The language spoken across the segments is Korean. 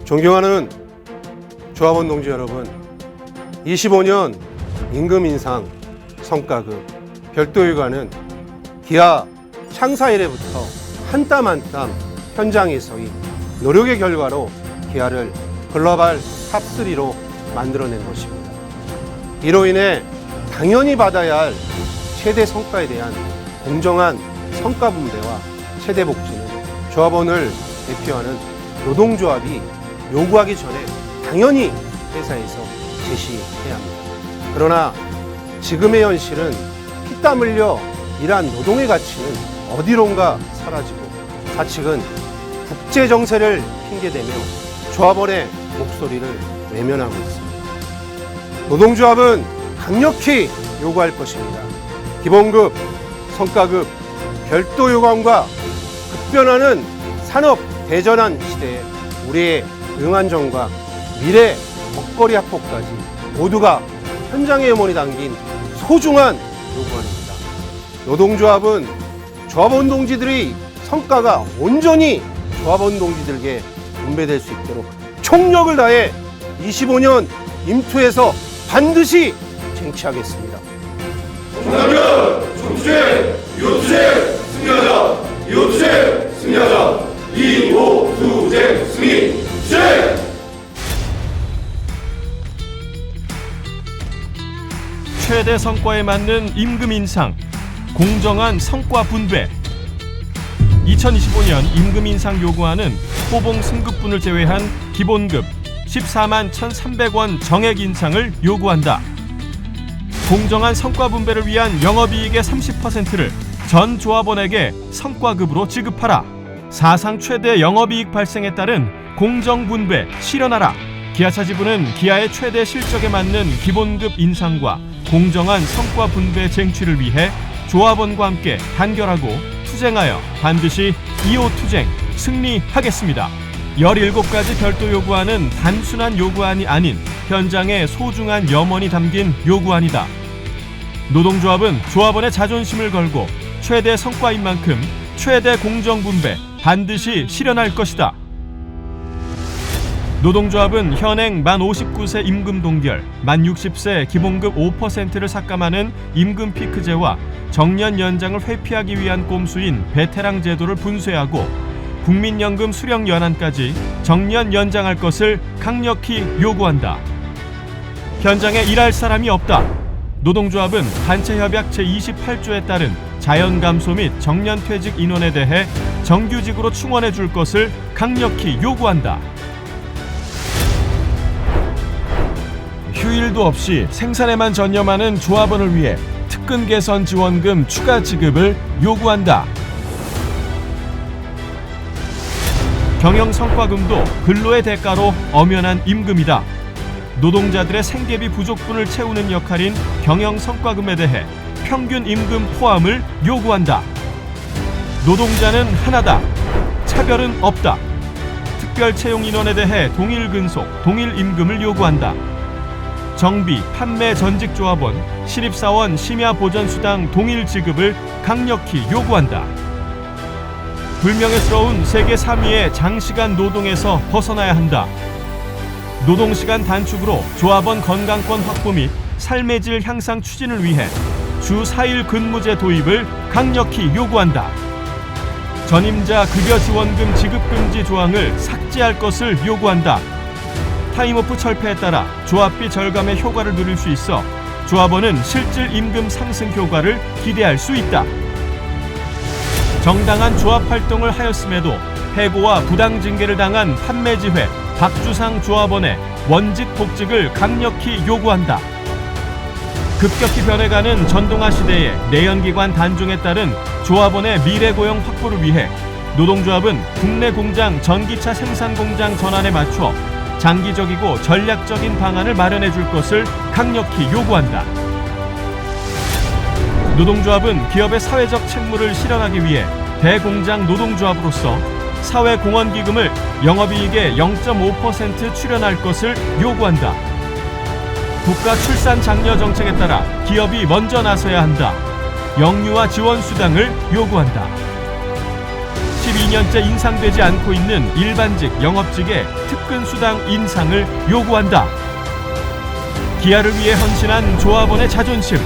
존경하는 조합원 동지 여러분, 25년 임금 인상, 성과급, 별도 휴가는 기아 창사 이래부터 한 땀 한 땀 현장에서의 노력의 결과로 기아를 글로벌 탑3로 만들어낸 것입니다. 이로 인해 당연히 받아야 할 최대 성과에 대한 공정한 성과 분배와 최대 복지는 조합원을 대표하는 노동조합이 요구하기 전에 당연히 회사에서 제시해야 합니다. 그러나 지금의 현실은 피땀 흘려 일한 노동의 가치는 어디론가 사라지고 사측은 국제 정세를 핑계대며 조합원의 목소리를 외면하고 있습니다. 노동조합은 강력히 요구할 것입니다. 기본급, 성과급, 별도 요구함과 급변하는 산업 대전환 시대에 우리의 응안정과 미래 먹거리 합법까지 모두가 현장의 염원이 담긴 소중한 요구안입니다. 노동조합은 조합원 동지들의 성과가 온전히 조합원 동지들에게 분배될 수 있도록 총력을 다해 25년 임투에서 반드시 쟁취하겠습니다. 정남면, 정투쟁, 이호투쟁, 승리하자! 이호투쟁, 승리하자! 이호투쟁, 승리! 투쟁! 최대 성과에 맞는 임금 인상, 공정한 성과 분배. 2025년 임금 인상 요구안은 호봉 승급분을 제외한 기본급 14만 1,300원 정액 인상을 요구한다. 공정한 성과 분배를 위한 영업이익의 30%를 전 조합원에게 성과급으로 지급하라. 사상 최대 영업이익 발생에 따른 공정 분배 실현하라. 기아차 지부는 기아의 최대 실적에 맞는 기본급 인상과 공정한 성과 분배 쟁취를 위해 조합원과 함께 단결하고 투쟁하여 반드시 2호 투쟁 승리하겠습니다. 17가지 별도 요구안은 단순한 요구안이 아닌 현장의 소중한 염원이 담긴 요구안이다. 노동조합은 조합원의 자존심을 걸고 최대 성과인 만큼 최대 공정 분배 반드시 실현할 것이다. 노동조합은 현행 만 59세 임금 동결, 만 60세 기본급 5%를 삭감하는 임금 피크제와 정년 연장을 회피하기 위한 꼼수인 베테랑 제도를 분쇄하고 국민연금 수령 연한까지 정년 연장할 것을 강력히 요구한다. 현장에 일할 사람이 없다. 노동조합은 단체협약 제28조에 따른 자연 감소 및 정년 퇴직 인원에 대해 정규직으로 충원해 줄 것을 강력히 요구한다. 휴일도 없이 생산에만 전념하는 조합원을 위해 특근 개선 지원금 추가 지급을 요구한다. 경영 성과금도 근로의 대가로 엄연한 임금이다. 노동자들의 생계비 부족분을 채우는 역할인 경영 성과금에 대해 평균 임금 포함을 요구한다. 노동자는 하나다. 차별은 없다. 특별 채용 인원에 대해 동일 근속, 동일 임금을 요구한다. 정비, 판매 전직 조합원, 신입사원 심야 보전수당 동일 지급을 강력히 요구한다. 불명예스러운 세계 3위의 장시간 노동에서 벗어나야 한다. 노동시간 단축으로 조합원 건강권 확보 및 삶의 질 향상 추진을 위해 주 4일 근무제 도입을 강력히 요구한다. 전임자 급여 지원금 지급 금지 조항을 삭제할 것을 요구한다. 타임오프 철폐에 따라 조합비 절감의 효과를 누릴 수 있어 조합원은 실질 임금 상승 효과를 기대할 수 있다. 정당한 조합 활동을 하였음에도 해고와 부당 징계를 당한 판매지회 박주상 조합원의 원직 복직을 강력히 요구한다. 급격히 변해가는 전동화 시대의 내연기관 단종에 따른 조합원의 미래 고용 확보를 위해 노동조합은 국내 공장 전기차 생산 공장 전환에 맞춰 장기적이고 전략적인 방안을 마련해 줄 것을 강력히 요구한다. 노동조합은 기업의 사회적 책무를 실현하기 위해 대공장 노동조합으로서 사회공헌기금을 영업이익의 0.5% 출연할 것을 요구한다. 국가 출산 장려 정책에 따라 기업이 먼저 나서야 한다. 영유아 지원 수당을 요구한다. 32년째 인상되지 않고 있는 일반직, 영업직의 특근 수당 인상을 요구한다. 기아를 위해 헌신한 조합원의 자존심,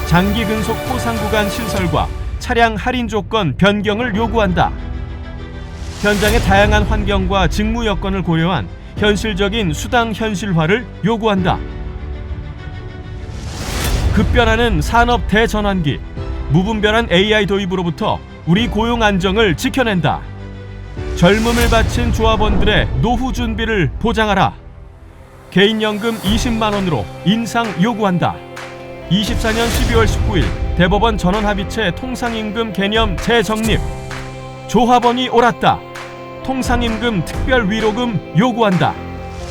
장기 근속 포상 구간 신설과 차량 할인 조건 변경을 요구한다. 현장의 다양한 환경과 직무 여건을 고려한 현실적인 수당 현실화를 요구한다. 급변하는 산업 대전환기, 무분별한 AI 도입으로부터 우리 고용 안정을 지켜낸다. 젊음을 바친 조합원들의 노후 준비를 보장하라. 개인연금 20만 원으로 인상 요구한다. 24년 12월 19일 대법원 전원합의체 통상임금 개념 재정립. 조합원이 옳았다. 통상임금 특별위로금 요구한다.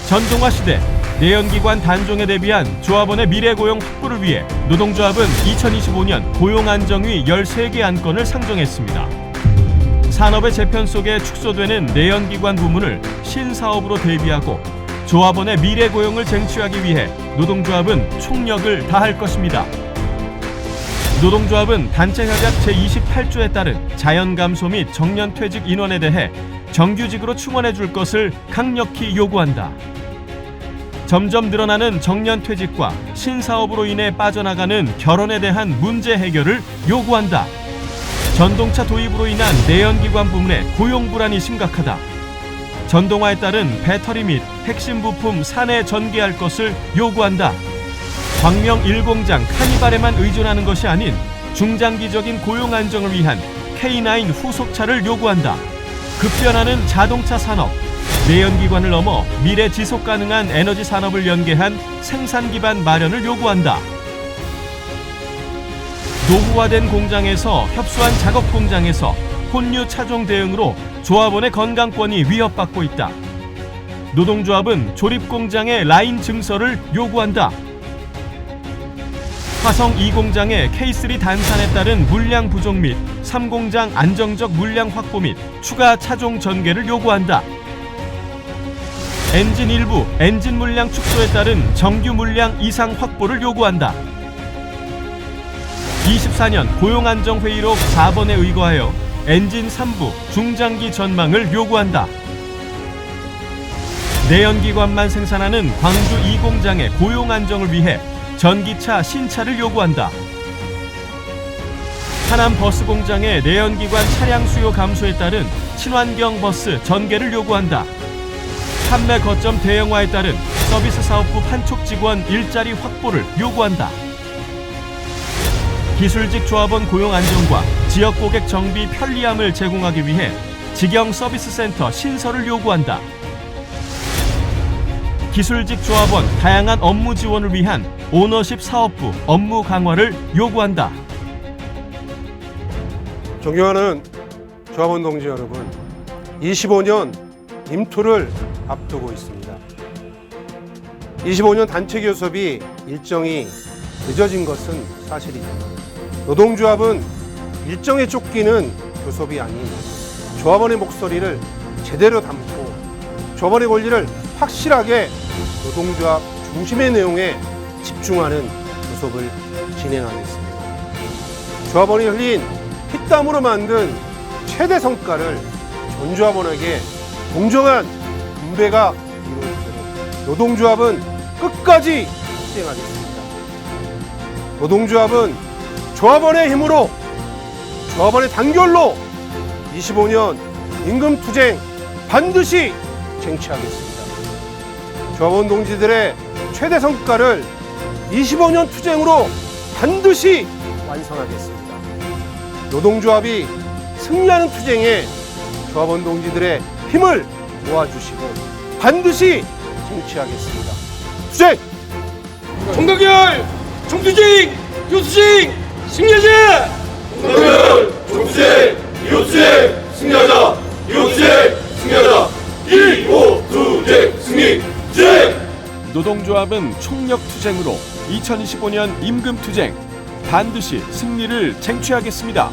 전동화 시대, 내연기관 단종에 대비한 조합원의 미래고용 확보를 위해 노동조합은 2025년 고용안정위 13개 안건을 상정했습니다. 산업의 재편 속에 축소되는 내연기관 부문을 신사업으로 대비하고 조합원의 미래고용을 쟁취하기 위해 노동조합은 총력을 다할 것입니다. 노동조합은 단체협약 제28조에 따른 자연감소 및 정년퇴직 인원에 대해 정규직으로 충원해 줄 것을 강력히 요구한다. 점점 늘어나는 정년퇴직과 신사업으로 인해 빠져나가는 결혼에 대한 문제 해결을 요구한다. 전동차 도입으로 인한 내연기관 부문의 고용 불안이 심각하다. 전동화에 따른 배터리 및 핵심 부품 사내 전개할 것을 요구한다. 광명 1공장 카니발에만 의존하는 것이 아닌 중장기적인 고용 안정을 위한 K9 후속차를 요구한다. 급변하는 자동차 산업, 내연기관을 넘어 미래 지속 가능한 에너지 산업을 연계한 생산 기반 마련을 요구한다. 노후화된 공장에서 협소한 작업 공장에서 혼류 차종 대응으로 조합원의 건강권이 위협받고 있다. 노동조합은 조립공장의 라인 증설을 요구한다. 화성 2공장의 K3 단산에 따른 물량 부족 및 3공장 안정적 물량 확보 및 추가 차종 전개를 요구한다. 엔진 일부 엔진 물량 축소에 따른 정규 물량 이상 확보를 요구한다. 24년 고용안정회의록 4번에 의거하여 엔진 3부 중장기 전망을 요구한다. 내연기관만 생산하는 광주 2공장의 고용 안정을 위해 전기차 신차를 요구한다. 하남 버스 공장의 내연기관 차량 수요 감소에 따른 친환경 버스 전개를 요구한다. 판매 거점 대형화에 따른 서비스 사업부 판촉 직원 일자리 확보를 요구한다. 기술직 조합원 고용 안정과 지역 고객 정비 편리함을 제공하기 위해 직영 서비스 센터 신설을 요구한다. 기술직 조합원 다양한 업무 지원을 위한 오너십 사업부 업무 강화를 요구한다. 존경하는 조합원 동지 여러분, 25년 임토를 앞두고 있습니다. 25년 단체 교섭이 일정이 늦어진 것은 사실이지만 노동조합은 일정에 쫓기는 교섭이 아닌 조합원의 목소리를 제대로 담고 조합원의 권리를 확실하게 노동조합 중심의 내용에 집중하는 교섭을 진행하겠습니다. 조합원이 흘린 피땀으로 만든 최대 성과를 전 조합원에게 공정한 분배가 이루어지도록 노동조합은 끝까지 수행하겠습니다. 노동조합은 조합원의 힘으로, 조합원의 단결로 25년 임금투쟁 반드시 쟁취하겠습니다. 조합원 동지들의 최대 성과를 25년 투쟁으로 반드시 완성하겠습니다. 노동조합이 승리하는 투쟁에 조합원 동지들의 힘을 모아주시고 반드시 쟁취하겠습니다. 투쟁! 총각열! 총투쟁! 요투쟁! 승리하자! 총각열! 총투쟁! 요투쟁! 승리하자! 요투쟁! 승리하자! 1.5투쟁 승리! 투쟁! 노동조합은 총력 투쟁으로 2025년 임금 투쟁 반드시 승리를 쟁취하겠습니다.